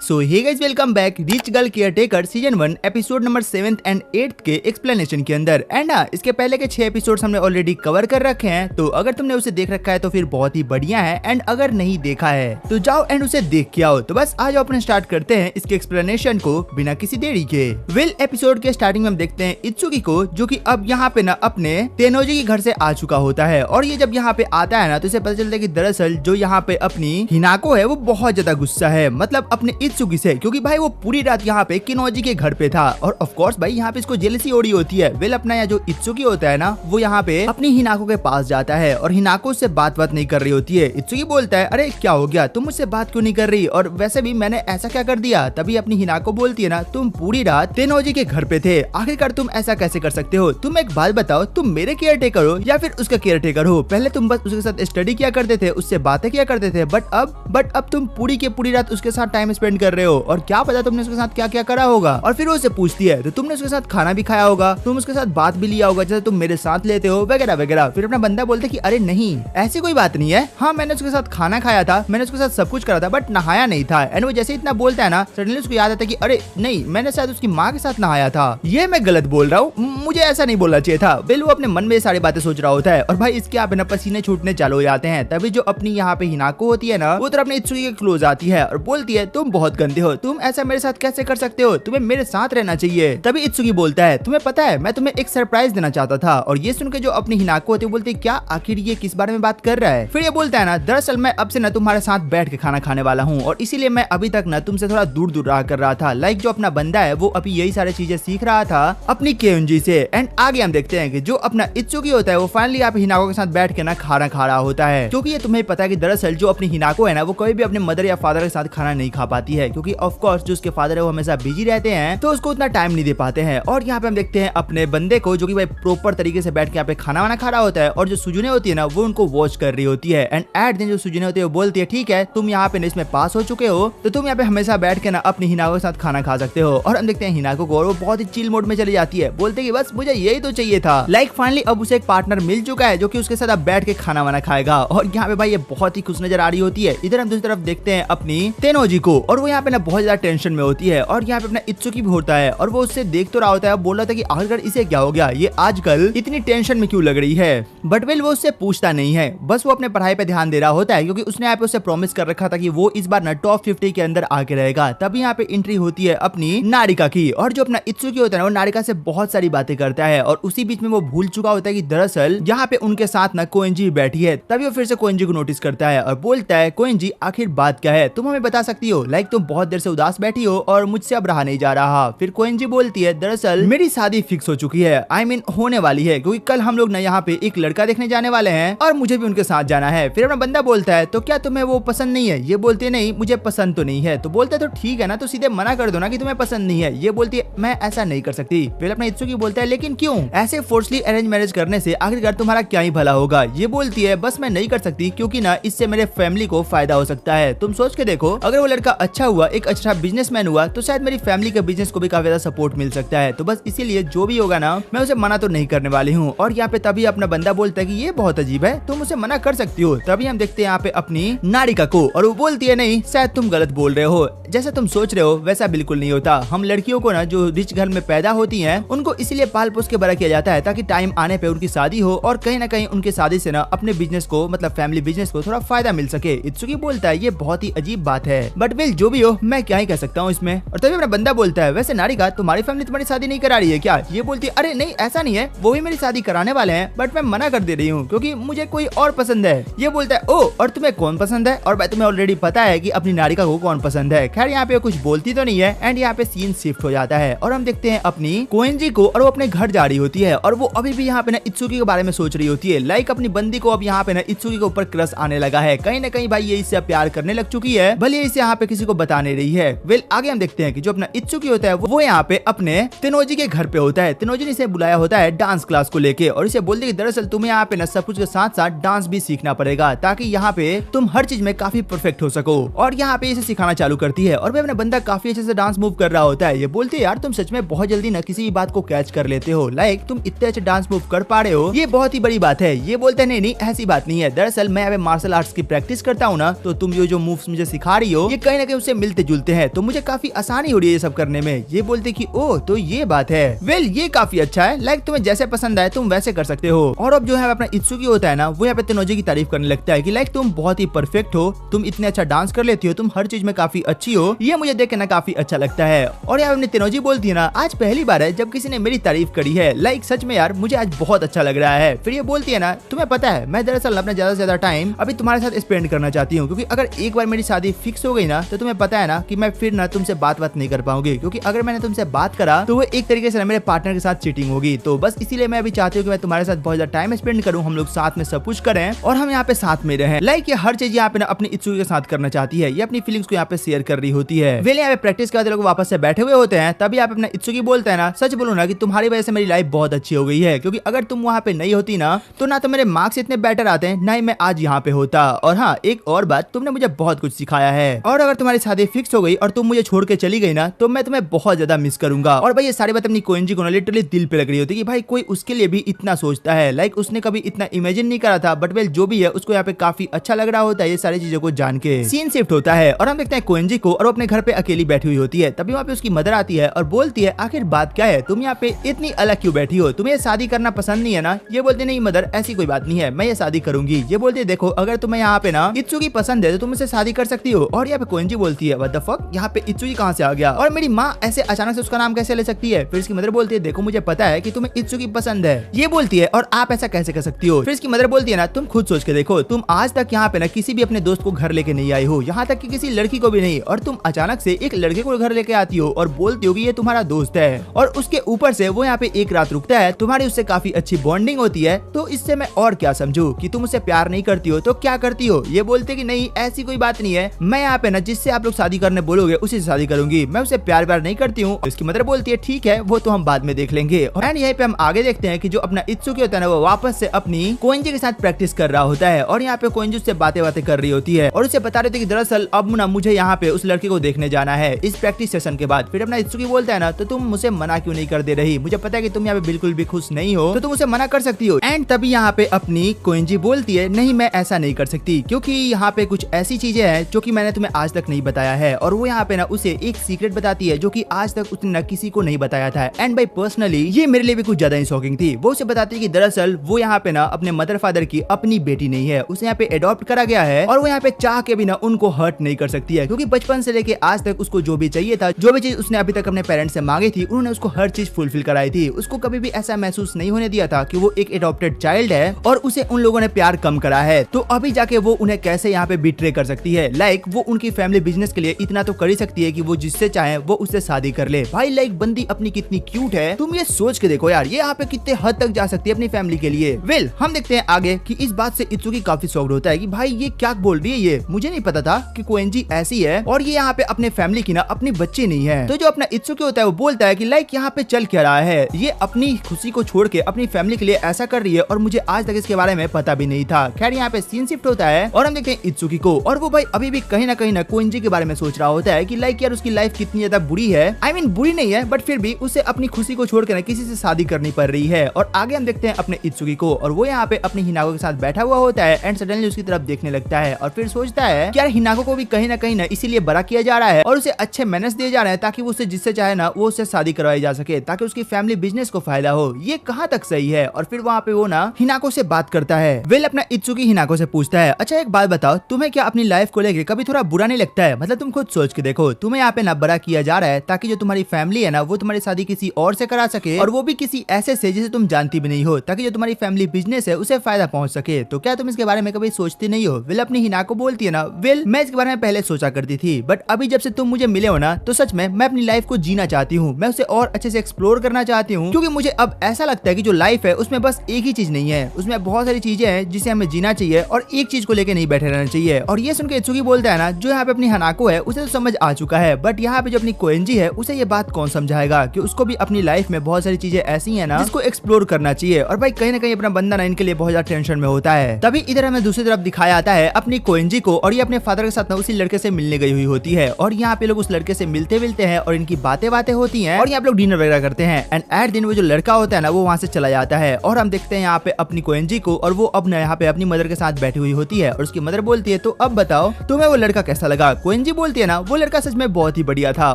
So hey guys, welcome back rich girl caretaker season 1 episode number 7th and 8th के explanation के अंदर। And इसके पहले के 6 एपिसोड्स हमने ऑलरेडी कवर कर रखे हैं, तो अगर तुमने उसे देख रखा है तो फिर बहुत ही बढ़िया है। एंड अगर नहीं देखा है तो जाओ एंड उसे देख के आओ। तो बस आज अपने स्टार्ट करते हैं इसके एक्सप्लेनेशन को बिना किसी देरी के। वेल, एपिसोड के स्टार्टिंग में हम देखते हैं इत्सुकी को, जो कि अब यहाँ पे ना अपने तेनोजी के घर से आ चुका होता है। और ये जब यहाँ पे आता है ना तो इसे पता चलता है कि दरअसल जो यहाँ पे अपनी हिनाको है वो बहुत ज्यादा गुस्सा है, मतलब अपने इत्सुकी से, क्योंकि भाई वो पूरी रात यहाँ पे किनोजी के घर पे था। और ऑफ कोर्स भाई यहाँ पे इसको जेलसी हो रही होती है। वेल, अपना यहाँ जो इत्सुकी होता है ना वो यहाँ पे अपनी हिनाको के पास जाता है और हिनाको उससे बात नहीं कर रही होती है। इत्सुकी बोलता है, अरे क्या हो गया, तुम मुझसे बात क्यों नहीं कर रही, और वैसे भी मैंने ऐसा क्या कर दिया। तभी अपनी हिनाको बोलती है ना, तुम पूरी रात तेनोजी के घर पे थे, आखिरकार तुम ऐसा कैसे कर सकते हो। तुम एक बात बताओ, तुम मेरे केयर टेकर हो या फिर उसका केयर टेकर हो। पहले तुम बस उसके साथ स्टडी किया करते थे, उससे बातें किया करते थे, बट अब तुम पूरी की पूरी रात उसके साथ टाइम स्पेंड कर रहे हो। और क्या पता तुमने उसके साथ क्या क्या करा होगा। और फिर वो उससे पूछती है, तो तुमने उसके साथ खाना भी खाया होगा, तुम उसके साथ बात भी लिया होगा, जैसे तुम मेरे साथ लेते हो वगैरह वगैरह। फिर अपना बंदा बोलता है कि अरे नहीं, ऐसी कोई बात नहीं है। हाँ, मैंने उसके साथ खाना खाया था, मैंने उसके साथ सब कुछ करा था, बट नहाया नहीं था। एंड वो जैसे इतना बोलता है ना, सडनली उसको याद आता है कि अरे नहीं, मैंने शायद उसकी माँ के साथ नहाया था, ये मैं गलत बोल रहा हूँ, मुझे ऐसा नहीं बोलना चाहिए था। बिल वो अपने मन में सारी बातें सोच रहा होता है। और भाई इसके आप पसीने छूटने चालू हो जाते हैं। तभी जो अपनी यहाँ पे हिनाको होती है ना, वो तो अपने इत्सुकी के क्लोज आती है और बोलती है, तुम बहुत गंदे हो, तुम ऐसा मेरे साथ कैसे कर सकते हो, तुम्हें मेरे साथ रहना चाहिए। तभी इत्सुकी बोलता है, तुम्हें पता है मैं तुम्हें एक सरप्राइज देना चाहता था। और ये सुन के जो अपनी हिनाको होती है बोलती है, क्या, आखिर ये किस बारे में बात कर रहा है। फिर ये बोलता है ना, दरअसल मैं अब से ना तुम्हारे साथ बैठ के खाना खाने वाला हूँ, और इसीलिए मैं अभी तक ना तुमसे थोड़ा दूर दूर रहा कर रहा था। लाइक जो अपना बंदा है वो अभी यही सारी चीजें सीख रहा था अपनी केयुंजी से। एंड आगे हम देखते हैं कि जो अपना इत्सुकी होता है वो फाइनली यहाँ पे हिनाको के साथ बैठ के ना खाना खा रहा होता है। क्योंकि ये तुम्हें पता है कि दरअसल जो अपनी हिनाको है ना वो कभी भी अपने मदर या फादर के साथ खाना नहीं खा पाती है, क्योंकि ऑफ कोर्स जो उसके फादर है वो हमेशा बिजी रहते हैं, तो उसको उतना टाइम नहीं दे पाते हैं। और यहाँ पे हम देखते हैं अपने बंदे को, जो कि भाई प्रॉपर तरीके से बैठ के यहाँ पे खाना वाना खा रहा होता है। और जो सुजुने होती है ना वो उनको वॉच कर रही होती है। एंड एट दिन जो सुजुने होती है वो बोलती है, ठीक है, तुम यहाँ पे इसमें पास हो चुके हो, तो तुम यहाँ पे हमेशा बैठ के ना अपनी हिनाको के साथ खाना खा सकते हो। और हम देखते हैं हिनाको को, और वो बहुत ही चिल मोड में चली जाती है, बोलते कि बस मुझे यही तो चाहिए था। लाइक फाइनली अब उसे एक पार्टनर मिल चुका है जो कि उसके साथ अब बैठ के खाना वाना खाएगा। और यहाँ पे भाई ये बहुत ही खुश नजर आ रही होती है। इधर हम दूसरी तरफ देखते हैं अपनी तेनोजी को, और वो यहाँ पे ना बहुत ज्यादा टेंशन में होती है। और यहाँ पे अपना इत्सुकी भी होता है और वो उससे देख तो रहा होता है, बोल रहा था कि आखिरकार इसे क्या हो गया, ये आजकल इतनी टेंशन में क्यों लग रही है। बट वेल वो उससे पूछता नहीं है, बस वो अपने पढ़ाई पे ध्यान दे रहा होता है, क्योंकि उसने यहाँ पे उसे प्रॉमिस कर रखा था कि वो इस बार ना टॉप 50 के अंदर आके रहेगा। तभी यहाँ पे एंट्री होती है अपनी नारिका की, और जो अपना इत्सुकी होता है वो नारिका से बहुत सारी बातें करता है। और उसी बीच में वो भूल चुका होता है कि दरअसल यहाँ पे उनके साथ ना कोएंजी बैठी है। तभी वो फिर से कोएंजी को नोटिस करता है और बोलता है, कोएंजी आखिर बात क्या है, तुम हमें बता सकती हो। लाइक तुम बहुत देर से उदास बैठी हो और मुझसे अब रहा नहीं जा रहा। फिर कोएंजी बोलती है, दरअसल मेरी शादी फिक्स हो चुकी है, आई मीन होने वाली है, क्योंकि कल हम लोग ना यहाँ पे एक लड़का देखने जाने वाले हैं और मुझे भी उनके साथ जाना है। फिर अपना बंदा बोलता है, तो क्या तुम्हें वो पसंद नहीं है। ये बोलती है, नहीं मुझे पसंद तो नहीं है। तो बोलता है, तो ठीक है ना, तो सीधे मना कर दो ना कि तुम्हें पसंद नहीं है। ये बोलती है, मैं ऐसा नहीं कर सकती। फिर अपना इत्सुकी बोलता है, लेकिन क्यों, ऐसे फोर्सली अरेंज मैरिज करने से आखिरकार तुम्हारा क्या ही भला होगा। ये बोलती है, बस मैं नहीं कर सकती, क्योंकि ना इससे मेरे फैमिली को फायदा हो सकता है। तुम सोच के देखो, अगर वो लड़का अच्छा हुआ, एक अच्छा बिजनेसमैन हुआ, तो शायद मेरी फैमिली के बिजनेस को भी काफी ज्यादा सपोर्ट मिल सकता है। तो बस इसीलिए जो भी होगा ना मैं उसे मना तो नहीं करने वाली हूँ। और यहाँ पे तभी अपना बंदा बोलता है कि ये बहुत अजीब है, तुम उसे मना कर सकती हो। तभी हम देखते हैं यहाँ पे अपनी नारिका को, और वो बोलती है, नहीं शायद तुम गलत बोल रहे हो, जैसा तुम सोच रहे हो वैसा बिल्कुल नहीं होता। हम लड़कियों को ना जो रिच घर में पैदा होती हैं उनको इसलिए पाल पोस के बड़ा किया जाता है ताकि टाइम आने पे उनकी शादी हो, और कहीं ना कहीं उनकी शादी से ना अपने बिजनेस को, मतलब फैमिली बिजनेस को थोड़ा फायदा मिल सके। इत्सुकी बोलता है, ये बहुत ही अजीब बात है, बट वेल जो भी हो मैं क्या ही कह सकता हूँ इसमें। और तभी अपना बंदा बोलता है, वैसे नारिका तुम्हारी फैमिली तुम्हारी शादी नहीं करा रही है क्या। ये बोलती है, अरे नहीं ऐसा नहीं है, वो भी मेरी शादी कराने वाले हैं, बट मैं मना कर दे रही हूँ क्योंकि मुझे कोई और पसंद है। ये बोलता है, ओ और तुम्हें कौन पसंद है। और भाई तुम्हें ऑलरेडी पता है कि अपनी नारिका को कौन पसंद है। खैर यहाँ पे कुछ बोलती तो नहीं है। एंड यहाँ पे सीन शिफ्ट हो जाता है और हम देखते हैं अपनी कोएंजी को, और वो अपने घर जा रही होती है, और वो अभी भी यहाँ पे ना इत्सुकी के बारे में सोच रही होती है। लाइक अपनी बंदी को अब यहाँ पे ना इत्सुकी के ऊपर क्रश आने लगा है, कहीं ना कहीं भाई ये इससे प्यार करने लग चुकी है, भले इसे यहाँ पे किसी को बता नहीं रही है। वेल आगे हम देखते हैं कि जो अपना इत्सुकी होता है वो यहाँ पे अपने तेनोजी के घर पे होता है। तेनोजी ने इसे बुलाया होता है डांस क्लास को लेके, और इसे बोलते कि दरअसल तुम्हें यहाँ पे ना सब कुछ के साथ साथ डांस भी सीखना पड़ेगा, ताकि यहाँ पे तुम हर चीज में काफी परफेक्ट हो सको। और यहाँ पे इसे सिखाना चालू करती है, और भाई अपना बंदा काफी अच्छे से डांस मूव कर रहा होता है। ये बोलते है, यार तुम सच में बहुत जल्दी ना किसी भी बात को कैच कर लेते हो, लाइक तुम इतने अच्छे डांस मूव कर पा रहे हो, ये बहुत ही बड़ी बात है। ये बोलते हैं, नहीं नहीं ऐसी बात नहीं है, दरअसल मैं मार्शल आर्ट्स की प्रैक्टिस करता हूँ ना, तो तुम जो मूव्स मुझे सिखा रही हो ये कहीं ना कहीं उससे मुझसे मिलते जुलते हैं, तो मुझे काफी आसानी हो रही है ये सब करने में। ये बोलते कि ओह तो ये बात है, वेल ये काफी अच्छा है, लाइक तुम्हें जैसे पसंद आए तुम वैसे कर सकते हो। और अब जो है अपना इत्सुकी होता है ना, वो यहाँ पे तेनोजी की तारीफ करने लगता है कि लाइक तुम बहुत ही परफेक्ट हो, तुम इतने अच्छा डांस कर लेती हो, तुम हर चीज में काफी अच्छी हो, ये मुझे देख के ना काफी अच्छा लगता है। और यहाँ अपनी तेनोजी बोलती है ना, आज पहली बार है जब किसी ने मेरी तारीफ करी है, लाइक सच में यार मुझे आज बहुत अच्छा लग रहा है। फिर ये बोलती है ना, तुम्हें पता है मैं दरअसल अपना ज्यादा से ज्यादा टाइम अभी तुम्हारे साथ स्पेंड करना चाहती हूँ, क्योंकि अगर एक बार मेरी शादी फिक्स हो गई ना, तो तुम्हें पता है ना कि मैं फिर ना तुमसे बात नहीं कर पाऊंगी, क्योंकि अगर मैंने तुमसे बात करा तो वो एक तरीके से मेरे पार्टनर के साथ चीटिंग होगी। तो बस इसीलिए मैं अभी चाहती हूँ कि मैं तुम्हारे साथ बहुत ज्यादा टाइम स्पेंड करूँ, हम लोग साथ में सब कुछ करें और हम यहाँ पे साथ में रहें। लाइक ये हर चीज यहाँ पे ना अपनी इत्सुकी के साथ करना चाहती है, ये अपनी फीलिंग्स को यहाँ पे शेयर कर रही होती है। वेल यहाँ पे प्रैक्टिस के बाद लोग वापस से बैठे हुए होते हैं, तभी यहाँ पे अपना इत्सुकी बोलता है ना, सच बोलो ना कि तुम्हारी वजह से मेरी लाइफ बहुत अच्छी हो गई है, क्योंकि अगर तुम वहाँ पे नहीं होती ना, तो ना तो मेरे मार्क्स इतने बेटर आते हैं, ना ही मैं आज यहाँ पे होता। और हाँ, एक और बात, तुमने मुझे बहुत कुछ सिखाया है, और अगर तुम्हारी शादी फिक्स हो गई और तुम मुझे छोड़ के चली गई ना, तो मैं तुम्हें बहुत ज्यादा मिस करूंगा। और भाई ये सारी बात अपनी कोएंजी को लिटरली दिल पे लग रही होती है कि भाई कोई उसके लिए भी इतना सोचता है, लाइक उसने कभी इतना इमेजिन नहीं करा था, बट वेल जो भी है उसको यहाँ पे काफी अच्छा लग रहा होता है ये सारी चीजों को जान के। सीन शिफ्ट होता है और हम देखते हैं कोएंजी को, और वो अपने घर पे अकेली बैठी हुई होती है। तभी वहाँ पे उसकी मदर आती है और बोलती है, आखिर बात क्या है, तुम यहाँ पे इतनी अलग क्यों बैठी हो, तुम्हें शादी करना पसंद नहीं है ना? ये बोलते नहीं मदर, ऐसी कोई बात नहीं है, मैं ये शादी करूंगी। ये बोलती है, देखो अगर तुम्हें यहाँ पे ना इत्सुकी पसंद है तो तुम मुझसे शादी कर सकती हो। और यहाँ पे कोएंजी बोलती है, व्हाट द फक, यहाँ पे इत्सुकी कहाँ से आ गया, और मेरी माँ ऐसे अचानक से उसका नाम कैसे ले सकती है? फिर इसकी मदर बोलती है, देखो मुझे पता है कि तुम्हें इत्सुकी पसंद है। ये बोलती है, और आप ऐसा कैसे कर सकती हो? फिर इसकी मदर बोलती है ना, तुम खुद सोच के देखो, तुम आज तक यहाँ पे ना किसी भी अपने दोस्त को घर लेके नहीं आई हो, यहाँ तक कि किसी लड़की को भी नहीं, और तुम अचानक से एक लड़के को घर लेके आती हो और बोलती हो कि ये तुम्हारा दोस्त है, और उसके ऊपर से वो यहाँ पे एक रात रुकता है, तुम्हारी उससे काफी अच्छी बॉन्डिंग होती है, तो इससे मैं और क्या समझू कि तुम उससे प्यार नहीं करती हो तो क्या करती हो? ये बोलते कि नहीं ऐसी कोई बात नहीं है, मैं यहाँ पे ना जिससे आप लोग शादी करने बोलोगे उसी से शादी करूंगी, मैं उसे प्यार नहीं करती हूँ। इसकी मदर बोलती है, ठीक है वो तो हम बाद में देख लेंगे। एंड यहीं पे हम आगे देखते हैं कि जो अपना इत्सुकी होता है ना, वो वापस से अपनी कोएंजी के साथ प्रैक्टिस कर रहा होता है, और यहाँ पे कोएंजी उससे बातें कर रही होती है और उसे बता रही थी कि दरअसल अब ना मुझे यहाँ पे उस लड़के को देखने जाना है इस प्रैक्टिस सेशन के बाद। फिर अपना इत्सुकी बोलता है ना, तो तुम मुझे मना क्यों नहीं कर दे रही, मुझे पता है कि तुम यहाँ पे बिल्कुल भी खुश नहीं हो, तो तुम उसे मना कर सकती हो। एंड तभी यहाँ पे अपनी कोएंजी बोलती है, नहीं मैं ऐसा नहीं कर सकती, क्योंकि यहाँ पे कुछ ऐसी चीजें हैं जो कि मैंने तुम्हें आज तक नहीं बताया है, और वो यहाँ पे ना उसे एक सीक्रेट बताती है जो कि आज तक उसने ना किसी को नहीं बताया था। एंड बाई पर्सनली ये मेरे लिए भी कुछ ज्यादा ही शॉकिंग थी। वो उसे बताती है कि दरअसल वो यहाँ पे ना अपने मदर फादर की अपनी बेटी नहीं है, उसे यहाँ पे अडॉप्ट करा गया है, और वो यहाँ पे चाह के भी ना उनको हर्ट नहीं कर सकती है, क्योंकि बचपन से लेके आज तक उसको जो भी चाहिए था, जो भी चीज उसने अभी तक अपने पेरेंट्स से मांगी थी, उन्होंने उसको हर चीज फुलफिल कराई थी। उसको कभी भी ऐसा महसूस नहीं होने दिया था कि वो एक अडॉप्टेड चाइल्ड है और उसे उन लोगों ने प्यार कम करा है, तो अभी जाके वो उन्हें कैसे यहाँ पे बिट्रे कर सकती है? लाइक वो उनकी फैमिली बिजनेस के लिए इतना तो कर ही सकती है कि वो जिससे चाहे वो उससे शादी कर ले। भाई लाइक बंदी अपनी कितनी क्यूट है, तुम ये सोच के देखो यार, ये यहाँ पे कितने हद तक जा सकती है अपनी फैमिली के लिए। वेल हम देखते हैं आगे कि इस बात से इत्सुकी काफी शॉक्ड होता है कि भाई ये क्या बोल रही है, ये मुझे नहीं पता था कि कोएंजी ऐसी है, और ये यहाँ पे अपने फैमिली की ना अपनी बच्ची नहीं है। तो जो अपना इत्सुकी होता है वो बोलता है कि लाइक यहाँ पे चल क्या रहा है, ये अपनी खुशी को छोड़ के अपनी फैमिली के लिए ऐसा कर रही है, और मुझे आज तक इसके बारे में पता भी नहीं था। खैर यहाँ पे सीन शिफ्ट होता है और हम देखते हैं इत्सुकी को, और वो भाई अभी भी कहीं ना कोएंजी के बारे में सोच रहा होता है कि लाइक यार उसकी लाइफ कितनी ज्यादा बुरी है। आई मीन बुरी नहीं है, बट फिर भी उसे अपनी खुशी को छोड़कर ना किसी से शादी करनी पड़ रही है। और आगे हम देखते हैं अपने इत्सुकी को, और वो यहाँ पे अपनी हिनाको के साथ बैठा हुआ होता है, एंड सडनली उसकी तरफ देखने लगता है और फिर सोचता है कि यार हिनाको को भी कहीं ना इसीलिए बड़ा किया जा रहा है और उसे अच्छे मैनर्स दिए जा रहे हैं ताकि वो उससे जिससे चाहे ना वो उससे शादी करवाई जा सके, ताकि उसकी फैमिली बिजनेस को फायदा हो। ये कहाँ तक सही है? और फिर वहाँ पे वो ना हिनाको से बात करता है। वेल अपना इत्सुकी हिनाको से पूछता है, अच्छा एक बात बताओ, तुम्हें क्या अपनी लाइफ को लेके कभी थोड़ा बुरा नहीं लगता है? मतलब तुम खुद सोच के देखो, तुम्हें यहाँ पे ना बड़ा किया जा रहा है ताकि जो तुम्हारी फैमिली है ना वो तुम्हारी शादी किसी और से करा सके, और वो भी किसी ऐसे से जिसे तुम जानती भी नहीं हो, ताकि जो तुम्हारी फैमिली बिजनेस है उसे फायदा पहुंच सके। तो क्या तुम इसके बारे में कभी सोचती नहीं हो? वेल अपनी हिनाको बोलती है ना, वेल मैं इसके बारे में पहले सोचा करती थी, बट अभी जब से तुम मुझे मिले हो ना, तो सच में मैं अपनी लाइफ को जीना चाहती हूँ, मैं उसे और अच्छे से एक्सप्लोर करना चाहती हूँ, क्योंकि मुझे अब ऐसा लगता है कि जो लाइफ है उसमें बस एक ही चीज नहीं है, उसमें बहुत सारी चीजें हैं जिसे हमें जीना चाहिए और एक चीज को लेकर नहीं बैठे रहना चाहिए। और ये सुनकर इत्सुकी बोलता है ना, जो यहाँ पे अपनी हिनाको है उसे तो समझ आ चुका है, बट यहाँ पे जो अपनी कोएंजी है उसे ये बात कौन समझाएगा कि उसको भी अपनी लाइफ में बहुत सारी चीजें ऐसी है ना जिसको एक्सप्लोर करना चाहिए। और भाई कहीं ना कहीं अपना बंदा ना इनके लिए बहुत ज्यादा टेंशन में होता है। तभी इधर हमें दूसरी तरफ दिखाया आता है अपनी कोएंजी को, और ये अपने फादर के साथ ना उसी लड़के से मिलने गई हुई होती है, और यहाँ पे लोग उस लड़के से मिलते हैं और इनकी बातें होती हैं, और यहाँ पे लोग डिनर वगैरह करते हैं। एंड एट दिन वो जो लड़का होता है ना वो वहाँ से चला जाता है, और हम देखते हैं यहाँ पे अपनी कोएंजी को, और वो अब यहाँ पे अपनी मदर के साथ बैठी हुई होती है, और उसकी मदर बोलती है, तो अब बताओ तुम्हें वो लड़का कैसा लगा? कोएंजी कोएंजी बोलती है ना वो लड़का सच में बहुत ही बढ़िया था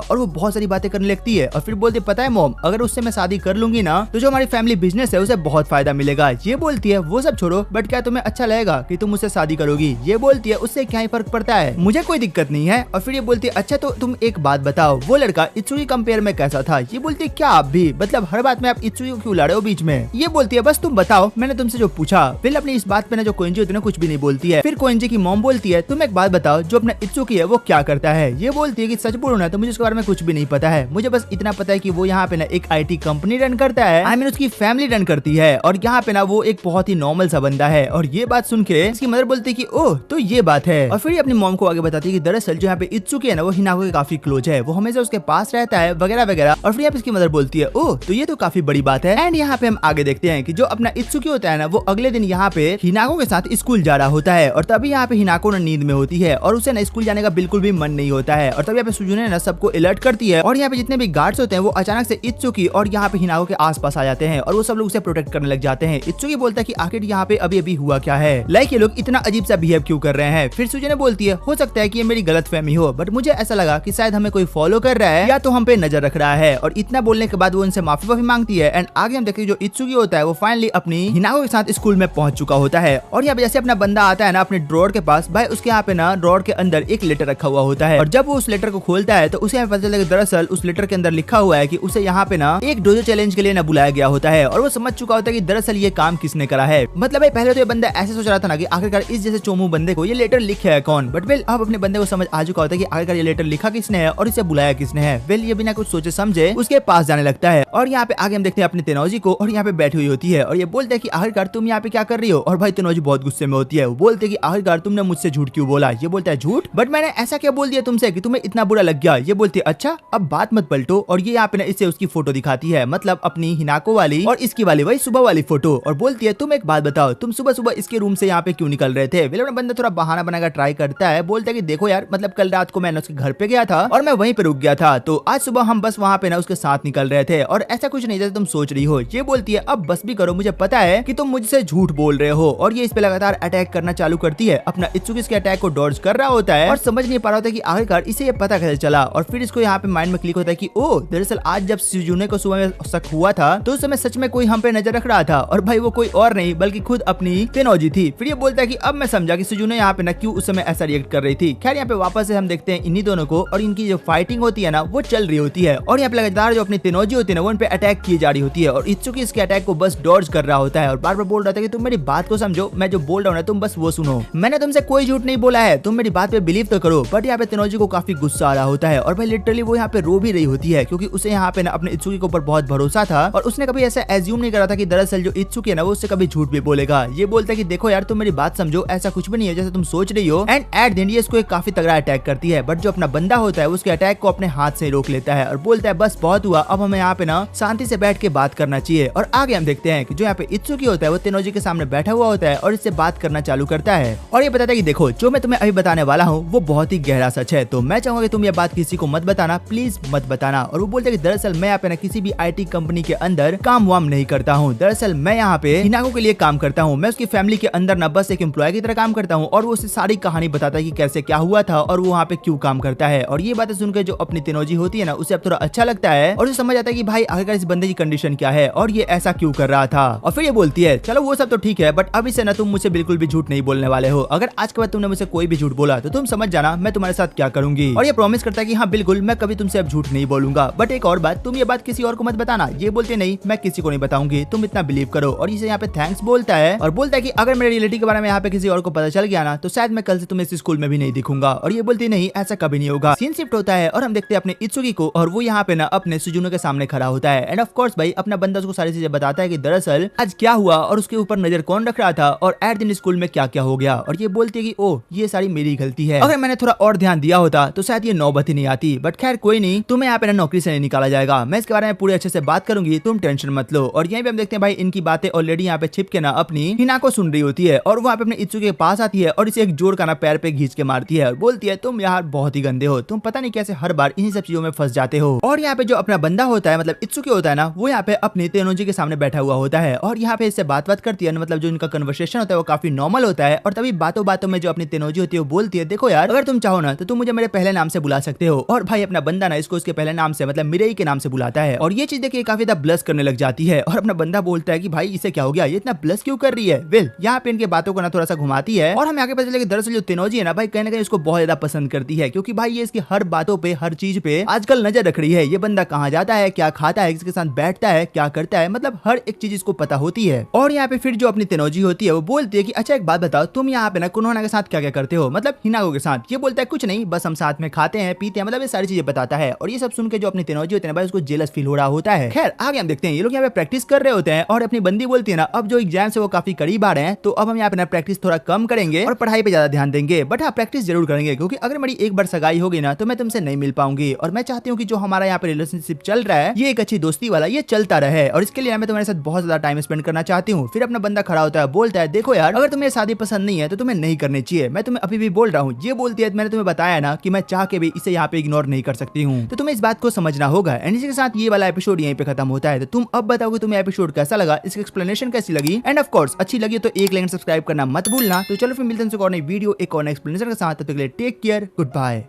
और वो बहुत सारी बातें करने लगती है और फिर बोलती है पता है मॉम, अगर उससे मैं शादी कर लूंगी ना तो जो हमारी फैमिली बिजनेस है उसे बहुत फायदा मिलेगा। ये बोलती है वो सब छोड़ो, बट क्या तुम्हें अच्छा लगेगा कि तुम मुझसे शादी करोगी? ये बोलती है उससे क्या ही फर्क पड़ता है, मुझे कोई दिक्कत नहीं है। और फिर ये बोलती है अच्छा तो तुम एक बात बताओ, वो लड़का इत्सुकी कंपेयर में कैसा था? ये बोलती है क्या आप भी, मतलब हर बात में आप इत्सुकी को क्यों ला रहे हो बीच में? ये बोलती है बस तुम बताओ, मैंने तुमसे जो पूछा। फिर अपनी इस बात पे ना जो कोएंजी होती है ना कुछ भी नहीं बोलती है। फिर कोएंजी की मॉम बोलती है तुम एक बात बताओ, जो अपना इत्सुकी है वो क्या करता है? ये बोलती है कि सच बोलो ना तो मुझे उसके बारे में कुछ भी नहीं पता है, मुझे बस इतना पता है कि वो यहाँ पे ना एक IT कंपनी रन करता है, आई मीन उसकी फैमिली रन करती है और यहाँ पे ना वो एक बहुत ही नॉर्मल सा बंदा है। और ये बात सुन के इसकी मदर बोलती है कि ओह तो ये बात है। और फिर ये अपनी मॉम को आगे बताती है कि दरअसल जो यहाँ पे इत्सुकी है ना वो हिनाको के काफी क्लोज है, वो हमेशा उसके पास रहता है वगैरह वगैरह। और फिर यहाँ पे इसकी मदर बोलती है ओह तो ये तो काफी बड़ी बात है। एंड यहाँ पे हम आगे देखते हैं कि जो अपना इत्सुकी होता है ना वो अगले दिन यहाँ पे हिनाको के साथ स्कूल जा रहा होता है और तभी यहाँ पे हिनाको ना नींद में होती है और उसे ना स्कूल जाने का बिल्कुल भी मन नहीं होता है। और तभी यहाँ पे सुजुने ना सबको अलर्ट करती है और यहाँ पे जितने भी गार्ड्स होते हैं वो अचानक से इत्सुकी और यहाँ पे हिनाको के आसपास आ जाते हैं और वो सब लोग उसे प्रोटेक्ट करने लग जाते हैं। इत्सुकी बोलता है कि आखिर यहाँ पे अभी अभी हुआ क्या है, लाइक ये लोग इतना अजीब सा बिहेव क्यों कर रहे हैं? फिर सुजुने बोलती है हो सकता है कि ये मेरी गलतफहमी हो, बट मुझे ऐसा लगा कि शायद हमें कोई फॉलो कर रहा है या तो हम पे नजर रख रहा है। और इतना बोलने के बाद वो उनसे माफी मांगती है। एंड आगे हम देखते हैं जो इत्सुकी होता है वो फाइनली अपनी हिनाको के साथ स्कूल में पहुंच चुका होता है। और यहाँ पे जैसे अपना बंदा आता है ना अपने ड्रॉर के पास, भाई उसके यहाँ पे ना ड्रॉर के अंदर एक लेटर रखा हुआ होता है और जब वो उस लेटर को खोलता है तो उसे पता चलता है कि दरअसल उस लेटर के अंदर लिखा हुआ है कि उसे यहाँ पे ना एक डोजो चैलेंज के लिए ना बुलाया गया होता है। और वो समझ चुका होता है कि दरअसल ये काम किसने करा है। मतलब भाई पहले तो ये बंदा ऐसे सोच रहा था ना कि आखिरकार इस जैसे चोमू बंदे को ये लेटर लिखा है कौन, बट वेल अब अपने बंदे को समझ आ चुका होता है कि आखिरकार ये लेटर लिखा किसने है और इसे बुलाया किसने है। वेल ये बिना कुछ सोचे समझे उसके पास जाने लगता है और यहाँ पे आगे हम देखते हैं अपने तेनोजी को और यहाँ पे बैठी हुई होती है और ये बोलते हैं कि आखिरकार तुम यहाँ पे क्या कर रही हो? और भाई तेनोजी बहुत गुस्से में होती है, वो बोलते हैं कि आखिरकार तुमने मुझसे झूठ क्यों बोला? ये बोलता है झूठ, बट मैंने ऐसा क्या बोल दिया तुमसे कि तुम्हें इतना बुरा लग गया? ये बोलती है अच्छा अब बात मत पलटो। और ये यहाँ पे ना इससे उसकी फोटो दिखाती है, मतलब अपनी हिनाको वाली और इसकी वाली वही सुबह वाली फोटो। और बोलती है तुम एक बात बताओ, तुम सुबह सुबह इसके रूम से यहाँ पे क्यों निकल रहे थे? अपना बंदा थोड़ा बहाना बनाकर ट्राई करता है, बोलता है कि देखो यार मतलब कल रात को मैंने उसके घर पे गया था और मैं वहीं पे रुक गया था, तो आज सुबह हम बस वहाँ पे ना उसके साथ निकल रहे थे और ऐसा कुछ नहीं जैसे तुम सोच रही हो। ये बोलती है अब बस भी करो, मुझे पता है कि तुम मुझसे झूठ बोल रहे हो। और ये इस पे लगातार अटैक करना चालू करती है, अपना इत्सुकी इसके अटैक को डॉज कर रहा होता है और समझ नहीं पा रहा होता कि आखिरकार इसे ये पता कैसे चला। और फिर इसको यहाँ पे माइंड में क्लिक होता है कि ओ दरअसल आज जब सुजुने को सुबह में शक हुआ था तो उस समय सच में कोई हम पे नजर रख रहा था और भाई वो कोई और नहीं बल्कि खुद अपनी तेनोजी थी। फिर ये बोलता है कि अब मैं समझा कि सुजुने यहाँ पे ना क्यों उस समय ऐसा रिएक्ट कर रही थी। खैर यहाँ पे वापस से हम देखते हैं इन्हीं दोनों को और इनकी जो फाइटिंग होती है ना वो चल रही होती है और यहाँ पे लगातार जो अपनी तेनोजी होती है ना वो उन पे अटैक की जा रही होती है और इत्सुकी इसके अटैक को बस डॉज कर रहा होता है और बार बार बोल रहा था कि तुम मेरी बात को समझो, मैं जो बोल रहा हूँ ना तुम बस वो सुनो, मैंने तुमसे कोई झूठ नहीं बोला है, तुम मेरी बात पे बिलीव तो करो। बट यहाँ पे तेनोजी को काफी गुस्सा आ रहा होता है और भाई लिटरली वो यहाँ पे रो भी रही होती है क्योंकि उसे यहाँ पे ना अपने इत्सुकी के ऊपर बहुत भरोसा था और उसने कभी ऐसा एज्यूम नहीं करा था कि दरअसल जो इत्सुकी है ना वो उससे कभी झूठ भी बोलेगा। ये बोलता है कि देखो यार तुम मेरी बात समझो, ऐसा कुछ भी नहीं है जैसे तुम सोच रही हो। एंड एट द एंड ये इसको एक काफी तगड़ा अटैक करती है, बट जो अपना बंदा होता है उसके अटैक को अपने हाथ से रोक लेता है और बोलता है बस बहुत हुआ, अब हमें यहाँ पे ना शांति से बैठ के बात करना चाहिए। और आगे हम देखते हैं कि जो यहाँ पे इत्सुकी होता है वो तेनोजी के सामने बैठा हुआ होता है और इससे बात करना चालू करता है और ये बताता है कि देखो जो मैं तुम्हें अभी बताने वाला हूँ वो बहुत ही गहरा सच है, तो मैं चाहूंगा कि तुम ये बात किसी को मत बताना, प्लीज मत बताना। और वो बोलते हैं कि दरअसल मैं यहाँ पे ना किसी भी IT कंपनी के अंदर काम वाम नहीं करता हूँ, दरअसल मैं यहाँ पे हिनाको के लिए काम करता हूँ, मैं उसकी फैमिली के अंदर ना बस एक एम्प्लॉय की तरह काम करता हूँ। और वो उसे सारी कहानी बताता है कि कैसे क्या हुआ था और वो वहाँ पे क्यों काम करता है। और ये बातें सुनकर जो अपनी तेनोजी होती है ना उसे अब थोड़ा अच्छा लगता है और उसे समझ आता है कि भाई आखिरकार इस बंदे की कंडीशन क्या है और ये ऐसा क्यों कर रहा था। और फिर ये बोलती है चलो वो सब तो ठीक है, बट अभी से ना तुम मुझसे बिल्कुल भी झूठ नहीं बोलने वाले हो, अगर आज के बाद तुमने मुझसे कोई भी झूठ बोला तो तुम समझ जाना मैं तुम्हारे साथ क्या करूंगी। और ये प्रॉमिस करता है कि हाँ बिल्कुल मैं कभी तुमसे अब झूठ नहीं बोलूंगा, बट एक और बात, तुम ये बात किसी और को मत बताना। ये बोलते नहीं मैं किसी को नहीं बताऊंगी, तुम इतना बिलीव करो। और इसे यहाँ पे थैंक्स बोलता है और बोलता है कि अगर मेरे रिलेटिव के बारे में यहाँ पे किसी और को पता चल गया ना तो शायद मैं कल से तुम्हें इस स्कूल में भी नहीं दिखूंगा। और ये बोलती नहीं ऐसा कभी नहीं होगा। सीन शिफ्ट होता है और हम देखते हैं अपने इत्सुकी को और वो यहाँ पे ना अपने सुजुनो के सामने खड़ा होता है एंड ऑफ कोर्स भाई अपना बंदा उसको सारी चीजें बताता है कि दरअसल आज क्या हुआ और उसके ऊपर नजर कौन रख रहा था और एट दिन स्कूल में क्या क्या हो गया। और ये बोलती है कि ओ ये सारी मेरी गलती है, अगर मैंने थोड़ा और ध्यान दिया होता तो शायद ये नौबत ही नहीं आती, बट खैर कोई नहीं, तुम्हें यहाँ पे ना नौकरी से नहीं निकाला जाएगा, मैं इसके बारे में पूरे अच्छे से बात करूंगी, तुम टेंशन मत लो। और यहीं पे हम देखते हैं भाई इनकी बातें ऑलरेडी यहाँ पे छिप के ना अपनी हिनाको सुन रही होती है और वो यहाँ पे अपने इत्सुकी के पास आती है और इसे एक जोड़ का ना पैर पे खींच के मारती है और बोलती है तुम यार बहुत ही गंदे हो, तुम पता नहीं कैसे हर बार इन्हीं सब चीजों में फंस जाते हो। और यहाँ पे जो अपना बंदा होता है मतलब इत्सुकी होता है ना वो यहाँ पे अपनी तेनोजी के सामने बैठा हुआ होता है और यहाँ पे इससे बात करती है, मतलब जो इनका कन्वर्सेशन होता है वो काफी नॉर्मल होता है। और तभी बातों बातों में जो अपनी तेनोजी होती है वो बोलती है देखो यार अगर तुम चाहो चाहो ना तो तुम मुझे मेरे पहले नाम से बुला सकते हो। और भाई अपना बंदा ना इसको उसके पहले नाम से मतलब मिरेई के नाम से बुलाता है और ये चीज देखिए काफी ज्यादा ब्लश करने लग जाती है और अपना बंदा बोलता है कि भाई इसे क्या हो गया, ये इतना ब्लश क्यों कर रही है। वेल यहाँ पे इनके बातों को ना थोड़ा सा घुमाती है और हमें आगे पता चले कि दरअसल जो तेनोजी है ना भाई कहीं ना कहीं इसको बहुत ज्यादा पसंद करती है, क्योंकि भाई ये इसकी हर बातों पे हर चीज पे आजकल नजर रख रही है। ये बंदा कहाँ जाता है, क्या खाता है, किसके साथ बैठता है, क्या करता है, मतलब हर एक चीज इसको पता होती है। और यहाँ पे फिर जो अपनी तेनोजी होती है वो बोलती है कि अच्छा एक बात बताओ, तुम यहाँ पे ना कुनोना के साथ क्या क्या करते हो, मतलब हिनाको के साथ। ये बोलता है कुछ नहीं, बस हम साथ में खाते हैं पीते हैं, मतलब ये सारी चीजें बताता है। और ये सब सुन के जो अपनी तेनोजी होती है भाई उसको जेलस फील हो रहा होता है। खैर आगे हम देखते हैं ये लोग यहाँ पे प्रैक्टिस कर रहे होते हैं और अपनी बंदी बोलती है ना अब जो एग्जाम है वो काफी करीब आ रहे हैं, तो अब हम यहाँ पे ना प्रैक्टिस थोड़ा कम करेंगे और पढ़ाई पे ज्यादा ध्यान देंगे। बट हाँ प्रैक्टिस जरूर करेंगे, क्योंकि अगर मेरी एक बार सगाई होगी ना तो मैं तुमसे नहीं मिल पाऊंगी और मैं चाहती हूँ कि जो हमारा यहाँ पे रिलेशनशिप चल रहा है ये एक अच्छी दोस्ती वाला ये चलता रहे, और इसके लिए मैं तुम्हारे साथ बहुत ज्यादा टाइम स्पेंड करना चाहती हूँ। फिर अपना बंदा खड़ा होता है, बोलता है देखो यार अगर तुम्हें शादी पसंद नहीं है तो तुम्हें नहीं करनी चाहिए, मैं तुम्हें अभी भी बोल रहा हूँ। ये बोलती है मैंने तुम्हें बताया ना कि मैं चाह के भी इसे यहाँ पे इग्नोर नहीं कर सकती हूँ, तो तुम्हें इस बात को समझना होगा। एंड इसी के साथ ये वाला एपिसोड यहीं पे खत्म होता है। तो तुम अब बताओ कि तुम्हें एपिसोड कैसा लगा, इसकी एक्सप्लेनेशन कैसी लगी, एंड ऑफ कोर्स अच्छी लगी तो एक लाइक सब्सक्राइब करना मत भूलना। तो चलो फिर मिलते हैं एक और नई वीडियो एक और एक्सप्लेनेशन के साथ, तब तक के लिए टेक केयर, गुड बाय।